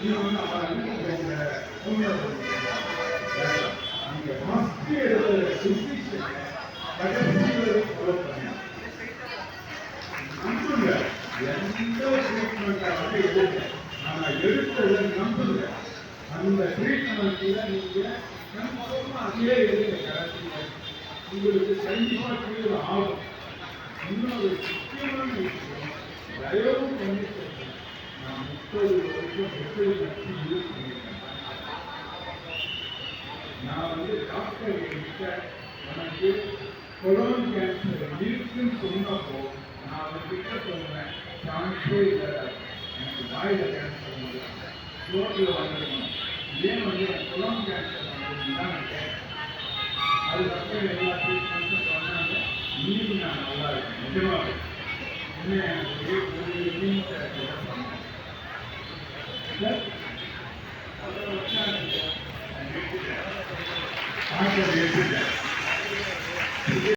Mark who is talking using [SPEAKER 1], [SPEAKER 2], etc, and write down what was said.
[SPEAKER 1] இது வந்து அங்கே ஃபஸ்ட்டு எடுத்த டிசிஷன் கடைசி வரைக்கும் ஃபாலோ பண்ணி நம்புங்க. எந்த ட்ரீட்மெண்ட்டாக வந்து எடுங்க, ஆனால் எடுத்ததை நம்புங்க. அந்த ட்ரீட்மெண்ட்டில் நீங்கள் கன்ஃபார்மாக அதே எடுங்க. கடைசி உங்களுக்கு கண்டிப்பாக தீர்வு ஆகும். இன்னொரு முக்கியமான விஷயம், தயவு பண்ணி நான் 30 வருஷம் வெற்றி யூஸ் பண்ணியிருக்கேன். நான் வந்து டாக்டர் கிட்ட எனக்கு கொலோன் கேன்சர் இருக்குன்னு சொன்னப்போ நான் அவர்கிட்ட சொன்னேன், சான்ஸே இல்லை, எனக்கு வாயில் கேன்சர் வந்து ரோட்டில் வந்துருக்கணும், ஏன் வந்து எனக்கு கொலோன் கேன்சர் வந்ததுன்னு தான் நான் கேட்டேன். அதுக்கப்புறம் எல்லா ட்ரீட்மெண்ட்டும் சொன்னாங்க. இன்னைக்கு நான் நல்லா இருக்கேன். நிஜமாக என்ன எனக்கு ஒரு